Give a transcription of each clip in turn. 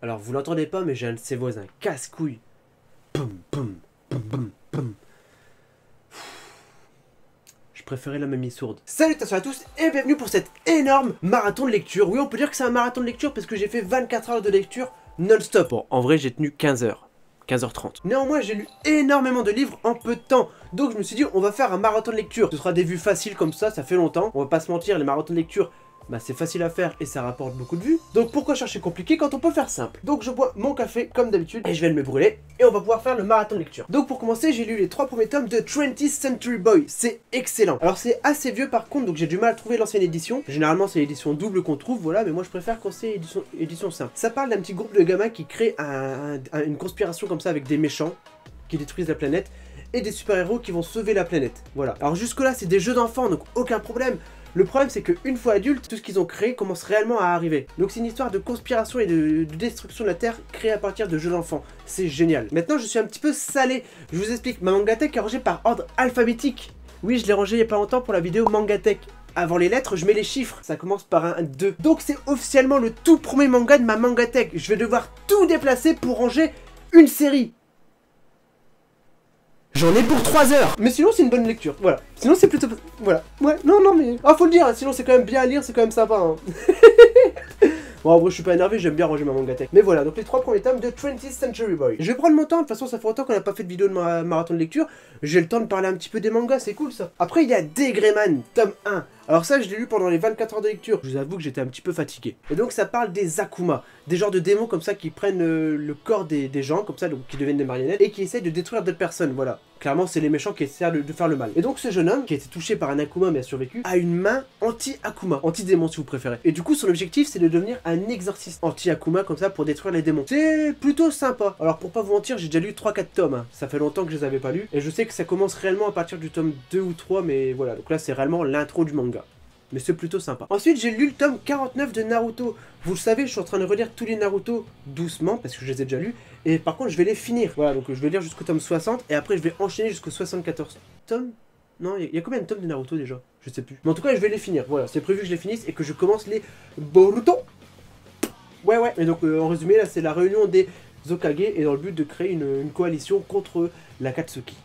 Alors vous l'entendez pas, mais j'ai un de ses voisins casse-couille. Poum, poum, poum, poum, poum. Je préférais la mamie sourde. Salutations à tous et bienvenue pour cet énorme marathon de lecture. Oui, on peut dire que c'est un marathon de lecture parce que j'ai fait 24 heures de lecture non-stop. Bon, en vrai, j'ai tenu 15 heures. 15h30. Néanmoins, j'ai lu énormément de livres en peu de temps. Donc je me suis dit, on va faire un marathon de lecture. Ce sera des vues faciles comme ça fait longtemps. On va pas se mentir, les marathons de lecture, bah c'est facile à faire et ça rapporte beaucoup de vues. Donc pourquoi chercher compliqué quand on peut faire simple? Donc je bois mon café comme d'habitude et je vais me brûler et on va pouvoir faire le marathon de lecture. Donc pour commencer, j'ai lu les 3 premiers tomes de 20th Century Boy. C'est excellent. Alors c'est assez vieux par contre, donc j'ai du mal à trouver l'ancienne édition. Généralement c'est l'édition double qu'on trouve, voilà, mais moi je préfère quand c'est édition simple. Ça parle d'un petit groupe de gamins qui crée une conspiration comme ça avec des méchants qui détruisent la planète et des super-héros qui vont sauver la planète. Voilà. Alors jusque là c'est des jeux d'enfants, donc aucun problème. Le problème c'est qu'une fois adultes, tout ce qu'ils ont créé commence réellement à arriver. Donc c'est une histoire de conspiration et de destruction de la Terre créée à partir de jeux d'enfants. C'est génial. Maintenant je suis un petit peu salé. Je vous explique, ma Mangatech est rangée par ordre alphabétique. Oui, je l'ai rangée il y a pas longtemps pour la vidéo Mangatech. Avant les lettres, je mets les chiffres. Ça commence par un 2. Donc c'est officiellement le tout premier manga de ma Mangatech. Je vais devoir tout déplacer pour ranger une série. J'en ai pour 3 heures. Mais sinon c'est une bonne lecture, voilà. Sinon c'est plutôt... Voilà. Ouais, non mais... Ah, faut le dire, sinon c'est quand même bien à lire, c'est quand même sympa, hein. Bon, en vrai, je suis pas énervé, j'aime bien ranger ma Mangatech. Mais voilà, donc les 3 premiers tomes de 20th Century Boy. Je vais prendre mon temps, de toute façon ça fait longtemps qu'on n'a pas fait de vidéo de marathon de lecture. J'ai le temps de parler un petit peu des mangas, c'est cool ça. Après il y a Degreman, tome 1. Alors ça je l'ai lu pendant les 24 heures de lecture. Je vous avoue que j'étais un petit peu fatigué. Et donc ça parle des Akuma, des genres de démons comme ça qui prennent le corps des gens, comme ça, donc qui deviennent des marionnettes, et qui essayent de détruire d'autres personnes, voilà. Clairement c'est les méchants qui essaient de faire le mal. Et donc ce jeune homme, qui a été touché par un Akuma mais a survécu, a une main anti-Akuma, anti-démon si vous préférez. Et du coup son objectif c'est de devenir un exorciste anti-Akuma comme ça pour détruire les démons. C'est plutôt sympa. Alors pour pas vous mentir, j'ai déjà lu 3-4 tomes, hein. Ça fait longtemps que je les avais pas lus, et je sais que ça commence réellement à partir du tome 2 ou 3, mais voilà, donc là c'est réellement l'intro du manga. Mais c'est plutôt sympa. Ensuite, j'ai lu le tome 49 de Naruto. Vous le savez, je suis en train de relire tous les Naruto doucement, parce que je les ai déjà lus. Et par contre, je vais les finir. Voilà, donc je vais lire jusqu'au tome 60, et après je vais enchaîner jusqu'au 74. Tome? Non, il y a combien de tomes de Naruto déjà? Je sais plus. Mais en tout cas, je vais les finir. Voilà, c'est prévu que je les finisse et que je commence les Boruto. Ouais. Et donc, en résumé, là, c'est la réunion des Hokage, et dans le but de créer une coalition contre l'Akatsuki.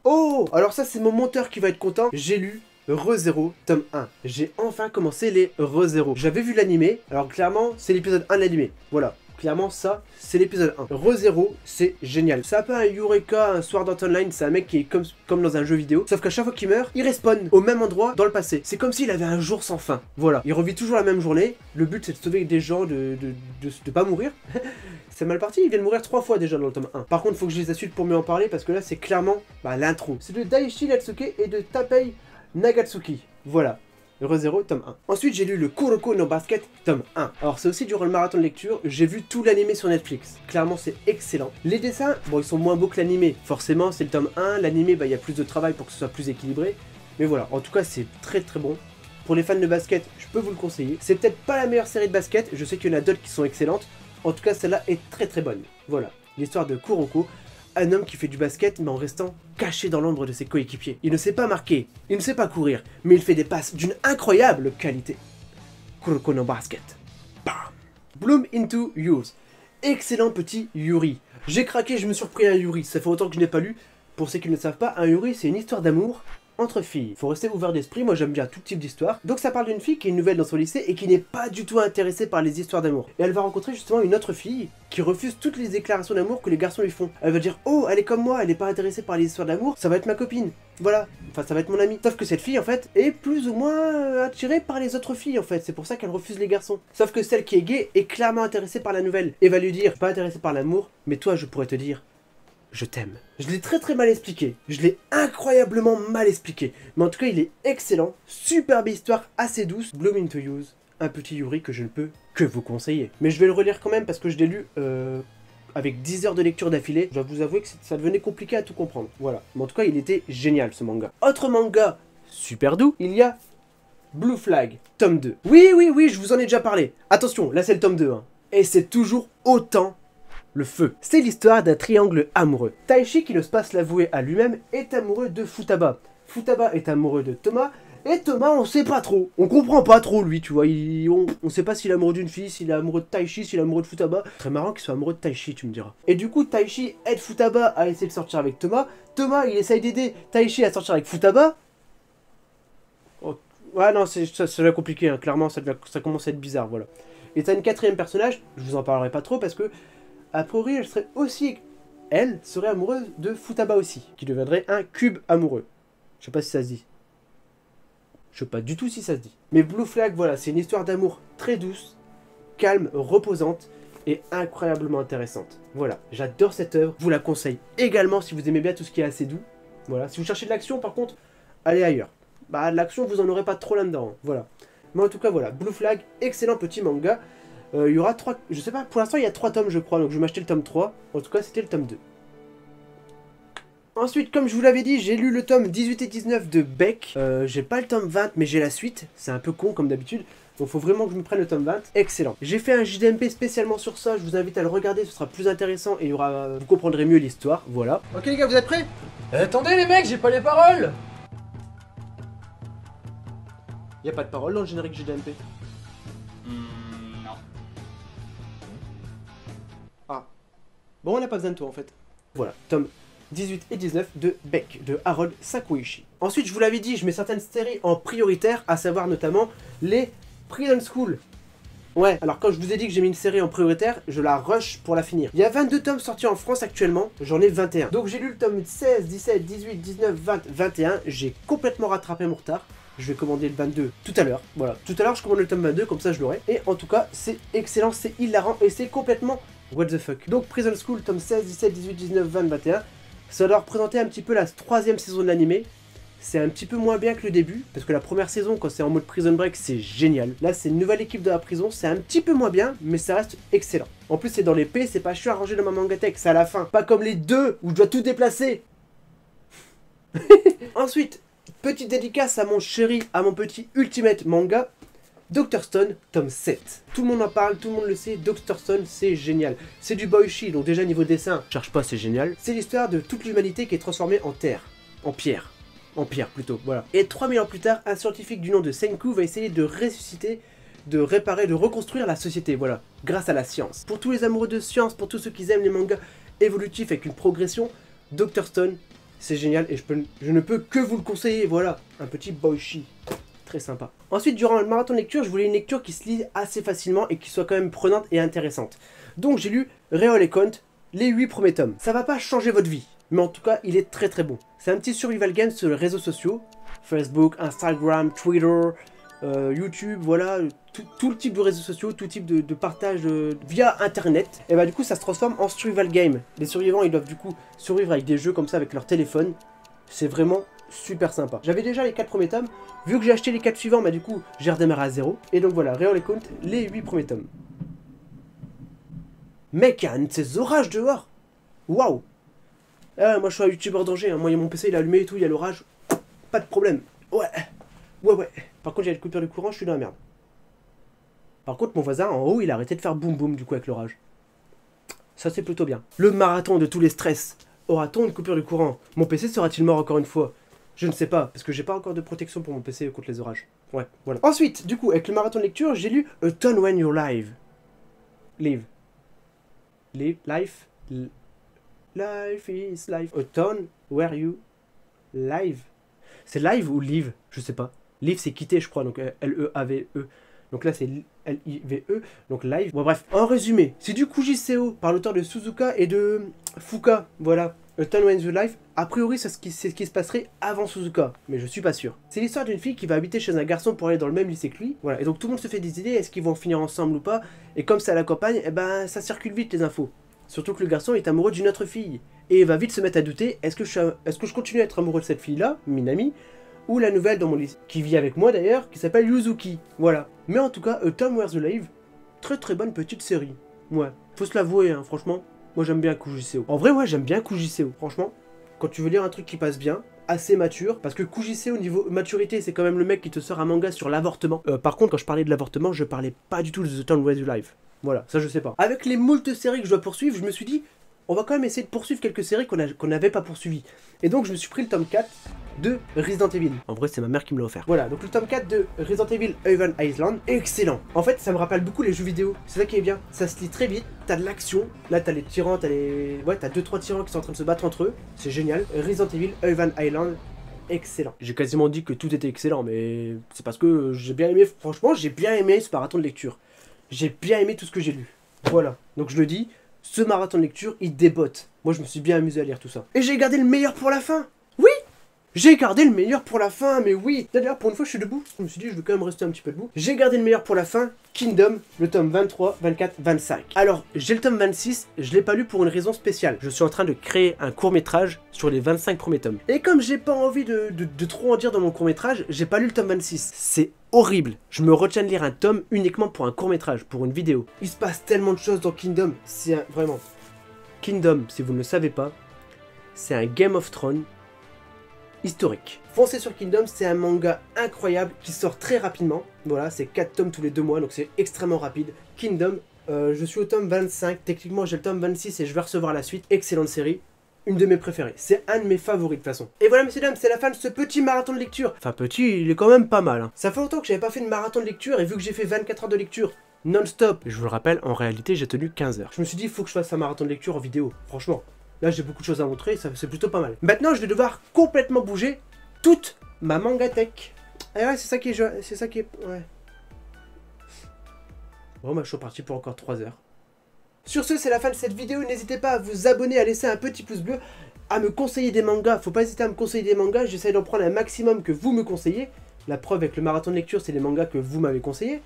Oh, alors ça, c'est mon monteur qui va être content. J'ai lu Re:Zero, tome 1. J'ai enfin commencé les Re:Zero. J'avais vu l'animé, alors clairement, c'est l'épisode 1 de l'animé. Voilà, clairement, ça, c'est l'épisode 1. Re:Zero, c'est génial. C'est un peu un Eureka, un Sword Art Online, c'est un mec qui est comme dans un jeu vidéo, sauf qu'à chaque fois qu'il meurt, il respawn au même endroit dans le passé. C'est comme s'il avait un jour sans fin. Voilà, il revit toujours la même journée. Le but, c'est de sauver des gens, de pas mourir. C'est mal parti, il vient de mourir 3 fois déjà dans le tome 1. Par contre, faut que je les insulte pour mieux en parler, parce que là, c'est clairement l'intro. C'est de Daichi Natsuke et de Tapei Nagatsuki. Voilà. Re:Zero, tome 1. Ensuite, j'ai lu le Kuroko no Basket, tome 1. Alors, c'est aussi durant le marathon de lecture, j'ai vu tout l'animé sur Netflix. Clairement, c'est excellent. Les dessins, bon, ils sont moins beaux que l'animé. Forcément, c'est le tome 1. L'animé, il y a plus de travail pour que ce soit plus équilibré. Mais voilà, en tout cas, c'est très très bon. Pour les fans de basket, je peux vous le conseiller. C'est peut-être pas la meilleure série de basket. Je sais qu'il y en a d'autres qui sont excellentes. En tout cas, celle-là est très très bonne. Voilà, l'histoire de Kuroko. Un homme qui fait du basket mais en restant caché dans l'ombre de ses coéquipiers. Il ne sait pas marquer, il ne sait pas courir, mais il fait des passes d'une incroyable qualité. Kuroko no Basket. Bam. Bloom into Yours. Excellent petit Yuri. J'ai craqué, je me suis repris un Yuri. Ça fait longtemps que je n'ai pas lu. Pour ceux qui ne le savent pas, un Yuri c'est une histoire d'amour entre filles. Faut rester ouvert d'esprit, moi j'aime bien tout type d'histoire. Donc ça parle d'une fille qui est nouvelle dans son lycée et qui n'est pas du tout intéressée par les histoires d'amour. Et elle va rencontrer justement une autre fille qui refuse toutes les déclarations d'amour que les garçons lui font. Elle va dire « Oh, elle est comme moi, elle n'est pas intéressée par les histoires d'amour, ça va être ma copine. » Voilà, enfin ça va être mon amie. Sauf que cette fille en fait est plus ou moins attirée par les autres filles en fait. C'est pour ça qu'elle refuse les garçons. Sauf que celle qui est gay est clairement intéressée par la nouvelle. Et va lui dire « Je suis pas intéressée par l'amour, mais toi je pourrais te dire... je t'aime. » Je l'ai très mal expliqué. Je l'ai incroyablement mal expliqué. Mais en tout cas, il est excellent. Superbe histoire, assez douce. Bloom into Use, un petit Yuri que je ne peux que vous conseiller. Mais je vais le relire quand même parce que je l'ai lu avec 10 heures de lecture d'affilée. Je dois vous avouer que ça devenait compliqué à tout comprendre. Voilà. Mais en tout cas, il était génial ce manga. Autre manga super doux, il y a Blue Flag, tome 2. Oui, je vous en ai déjà parlé. Attention, là c'est le tome 2. Hein. Et c'est toujours autant le feu. C'est l'histoire d'un triangle amoureux. Taichi, qui ne se passe l'avouer à lui-même, est amoureux de Futaba. Futaba est amoureux de Toma, Et Thomas, on sait pas trop. On comprend pas trop lui, tu vois. On sait pas s'il est amoureux d'une fille, s'il est amoureux de Taichi, s'il est amoureux de Futaba. Très marrant qu'il soit amoureux de Taichi, tu me diras. Et du coup, Taichi aide Futaba à essayer de sortir avec Thomas. Thomas, il essaye d'aider Taichi à sortir avec Futaba. Oh, ouais, non, ça devient compliqué, hein. Clairement, ça commence à être bizarre, voilà. Et t'as une quatrième personnage, je vous en parlerai pas trop parce que, a priori, elle serait amoureuse de Futaba aussi, qui deviendrait un cube amoureux. Je sais pas si ça se dit. Je sais pas du tout si ça se dit. Mais Blue Flag, voilà, c'est une histoire d'amour très douce, calme, reposante et incroyablement intéressante. Voilà, j'adore cette œuvre, je vous la conseille également si vous aimez bien tout ce qui est assez doux. Voilà, si vous cherchez de l'action par contre, allez ailleurs. Bah de l'action, vous en aurez pas trop là-dedans, hein. Voilà. Mais en tout cas, voilà, Blue Flag, excellent petit manga. Il y aura 3, je sais pas, pour l'instant il y a 3 tomes je crois, donc je vais m'acheter le tome 3. En tout cas, c'était le tome 2. Ensuite, comme je vous l'avais dit, j'ai lu le tome 18 et 19 de Beck. J'ai pas le tome 20, mais j'ai la suite. C'est un peu con comme d'habitude. Donc faut vraiment que je me prenne le tome 20. Excellent. J'ai fait un JDMP spécialement sur ça. Je vous invite à le regarder, ce sera plus intéressant et vous comprendrez mieux l'histoire. Voilà. Ok les gars, vous êtes prêts? Attendez les mecs, j'ai pas les paroles. Y a pas de parole dans le générique JDMP. Non. Ah. Bon, on n'a pas besoin de toi en fait. Voilà, tome 18 et 19 de Beck, de Harold Sakuichi. Ensuite, je vous l'avais dit, je mets certaines séries en prioritaire, à savoir notamment les Prison School. Ouais, alors quand je vous ai dit que j'ai mis une série en prioritaire, je la rush pour la finir. Il y a 22 tomes sortis en France actuellement, j'en ai 21. Donc j'ai lu le tome 16, 17, 18, 19, 20, 21, j'ai complètement rattrapé mon retard. Je vais commander le 22 tout à l'heure. Voilà, tout à l'heure je commande le tome 22, comme ça je l'aurai. Et en tout cas, c'est excellent, c'est hilarant et c'est complètement what the fuck. Donc Prison School, tome 16, 17, 18, 19, 20, 21. Ça doit représenter un petit peu la 3e saison de l'animé. C'est un petit peu moins bien que le début, parce que la première saison, quand c'est en mode Prison Break, c'est génial. Là, c'est une nouvelle équipe de la prison, c'est un petit peu moins bien, mais ça reste excellent. En plus, c'est dans l'épée, c'est pas chiant à ranger dans ma mangatech, c'est à la fin. Pas comme les deux, où je dois tout déplacer. Ensuite, petite dédicace à mon chéri, à mon petit Ultimate Manga, Dr. Stone, tome 7. Tout le monde en parle, tout le monde le sait, Dr. Stone, c'est génial. C'est du boishi, donc déjà niveau dessin, cherche pas, c'est génial. C'est l'histoire de toute l'humanité qui est transformée en terre, en pierre. En pierre plutôt, voilà. Et 3000 ans plus tard, un scientifique du nom de Senku va essayer de ressusciter, de réparer, de reconstruire la société, voilà, grâce à la science. Pour tous les amoureux de science, pour tous ceux qui aiment les mangas évolutifs avec une progression, Dr. Stone, c'est génial et je ne peux que vous le conseiller, voilà. Un petit boishi. Très sympa. Ensuite, durant le marathon de lecture, je voulais une lecture qui se lit assez facilement et qui soit quand même prenante et intéressante. Donc j'ai lu Réol et Count, les 8 premiers tomes. Ça va pas changer votre vie, mais en tout cas, il est très très bon. C'est un petit survival game sur les réseaux sociaux, Facebook, Instagram, Twitter, YouTube, voilà, tout le type de réseaux sociaux, tout type de partage via Internet. Et bah du coup, ça se transforme en survival game. Les survivants, ils doivent du coup survivre avec des jeux comme ça, avec leur téléphone. C'est vraiment super sympa. J'avais déjà les 4 premiers tomes. Vu que j'ai acheté les 4 suivants, bah du coup, j'ai redémarré à 0. Et donc voilà, Réol et Count, les 8 premiers tomes. Mec, il y a un de ces orages dehors. Waouh. Ah, moi je suis un youtubeur danger, hein. Moi mon PC il est allumé et tout, il y a l'orage. Pas de problème. Ouais. Par contre, j'ai une coupure de courant, je suis dans la merde. Par contre, mon voisin en haut, il a arrêté de faire boum boum du coup avec l'orage. Ça c'est plutôt bien. Le marathon de tous les stress. Aura-t-on une coupure de courant? Mon PC sera-t-il mort encore une fois? Je ne sais pas, parce que j'ai pas encore de protection pour mon PC contre les orages. Ouais, voilà. Ensuite, du coup, avec le marathon de lecture, j'ai lu A Town When You're Live. Life is life. A Town Where You Live. C'est live ou live? Je sais pas. Live c'est quitter je crois, donc L-E-A-V-E. Donc là c'est L-I-V-E, donc live. Bon bref, en résumé, c'est du Kujiseo par l'auteur de Suzuka et de Fuka. Voilà, A Town When You Live. A priori c'est ce qui se passerait avant Suzuka, mais je suis pas sûr. C'est l'histoire d'une fille qui va habiter chez un garçon pour aller dans le même lycée que lui. Voilà, et donc tout le monde se fait des idées, est-ce qu'ils vont finir ensemble ou pas? Et comme c'est à la campagne, eh ben ça circule vite les infos. Surtout que le garçon est amoureux d'une autre fille. Et il va vite se mettre à douter, est-ce que je continue à être amoureux de cette fille-là, Minami, ou la nouvelle dans mon lycée, qui vit avec moi d'ailleurs, qui s'appelle Yuzuki. Voilà. Mais en tout cas, A Town Where You Live, très très bonne petite série. Ouais, faut se l'avouer, hein, franchement, moi j'aime bien Kujiseo. En vrai, ouais, j'aime bien Kujiseo, franchement. Quand tu veux lire un truc qui passe bien, assez mature, parce que Kujiseo au niveau maturité, c'est quand même le mec qui te sort un manga sur l'avortement. Par contre, quand je parlais de l'avortement, je parlais pas du tout de The Town Where You Live. Voilà, ça je sais pas. Avec les moultes séries que je dois poursuivre, je me suis dit, on va quand même essayer de poursuivre quelques séries qu'on n'avait pas poursuivies. Et donc je me suis pris le tome 4 de Resident Evil. En vrai c'est ma mère qui me l'a offert. Voilà, donc le tome 4 de Resident Evil Evil Island, excellent. En fait ça me rappelle beaucoup les jeux vidéo, c'est ça qui est bien. Ça se lit très vite, t'as de l'action, là t'as les tyrans, t'as 2-3 tyrans qui sont en train de se battre entre eux, c'est génial. Resident Evil Evil Island, excellent. J'ai quasiment dit que tout était excellent, mais c'est parce que j'ai bien aimé, franchement j'ai bien aimé ce marathon de lecture. J'ai bien aimé tout ce que j'ai lu. Voilà, donc je le dis, ce marathon de lecture, il débotte. Moi, je me suis bien amusé à lire tout ça. Et j'ai gardé le meilleur pour la fin. Oui, j'ai gardé le meilleur pour la fin, mais oui. D'ailleurs, pour une fois, je suis debout. Je me suis dit, je vais quand même rester un petit peu debout. J'ai gardé le meilleur pour la fin. Kingdom, le tome 23, 24, 25. Alors, j'ai le tome 26, je l'ai pas lu pour une raison spéciale. Je suis en train de créer un court-métrage sur les 25 premiers tomes. Et comme j'ai pas envie de trop en dire dans mon court-métrage, j'ai pas lu le tome 26. C'est horrible. Je me retiens de lire un tome uniquement pour un court-métrage, pour une vidéo. Il se passe tellement de choses dans Kingdom. C'est vraiment... Kingdom, si vous ne le savez pas, c'est un Game of Thrones historique. Foncez sur Kingdom, c'est un manga incroyable qui sort très rapidement. Voilà, c'est 4 tomes tous les 2 mois, donc c'est extrêmement rapide. Kingdom, je suis au tome 25, techniquement j'ai le tome 26 et je vais recevoir la suite. Excellente série, une de mes préférées. C'est un de mes favoris de toute façon. Et voilà messieurs dames, c'est la fin de ce petit marathon de lecture. Enfin petit, il est quand même pas mal. Hein. Ça fait longtemps que j'avais pas fait de marathon de lecture et vu que j'ai fait 24 heures de lecture non-stop, je vous le rappelle, en réalité j'ai tenu 15 heures. Je me suis dit, il faut que je fasse un marathon de lecture en vidéo, franchement. Là j'ai beaucoup de choses à montrer, c'est plutôt pas mal. Maintenant je vais devoir complètement bouger toute ma mangatech. Et ouais, c'est ça qui est... Ouais. Bon bah je suis parti pour encore 3 heures. Sur ce, c'est la fin de cette vidéo. N'hésitez pas à vous abonner, à laisser un petit pouce bleu, à me conseiller des mangas. Faut pas hésiter à me conseiller des mangas, j'essaie d'en prendre un maximum que vous me conseillez. La preuve avec le marathon de lecture, c'est les mangas que vous m'avez conseillés.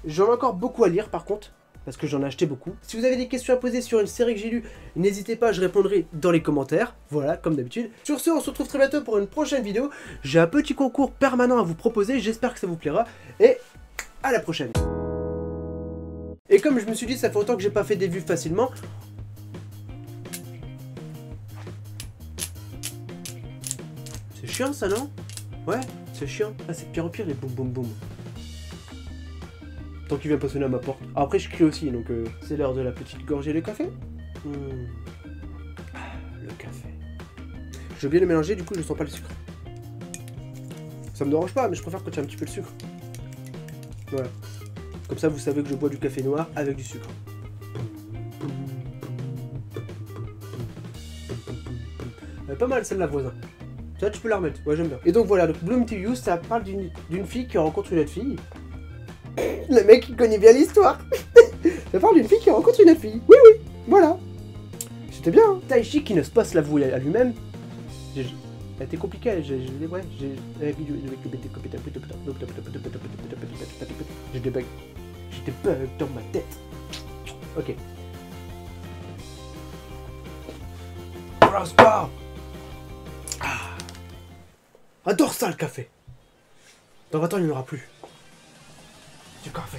J'en ai encore beaucoup à lire par contre, parce que j'en ai acheté beaucoup. Si vous avez des questions à poser sur une série que j'ai lue, n'hésitez pas, je répondrai dans les commentaires. Voilà, comme d'habitude. Sur ce, on se retrouve très bientôt pour une prochaine vidéo. J'ai un petit concours permanent à vous proposer, j'espère que ça vous plaira. Et à la prochaine. Et comme je me suis dit, ça fait longtemps que j'ai pas fait des vues facilement. C'est chiant ça, non? Ouais, c'est chiant. Ah, c'est de pire en pire les boum boum boum. Tant qu'il vient pas sonner à ma porte. Ah, après je crie aussi, donc c'est l'heure de la petite gorgée de café. Ah, le café. J'ai oublié de le mélanger, du coup je sens pas le sucre. Ça me dérange pas, mais je préfère quand il y a un petit peu de sucre. Voilà. Comme ça vous savez que je bois du café noir avec du sucre. Elle est pas mal celle-là, voisin. Ça tu peux la remettre, ouais j'aime bien. Et donc voilà, donc Bloom to You, ça parle d'une fille qui rencontre une autre fille. Le mec il connaît bien l'histoire. Ça parle d'une fille qui rencontre une autre fille. Oui oui, voilà. C'était bien. Hein. Taichi qui ne se passe l'avouer à lui-même. Elle était compliquée, j'ai des ouais, j'ai des bugs. J'ai des bugs dans ma tête. Ok. Prosper. Adore ça le café. Dans 20 ans il n'y en aura plus. Du café.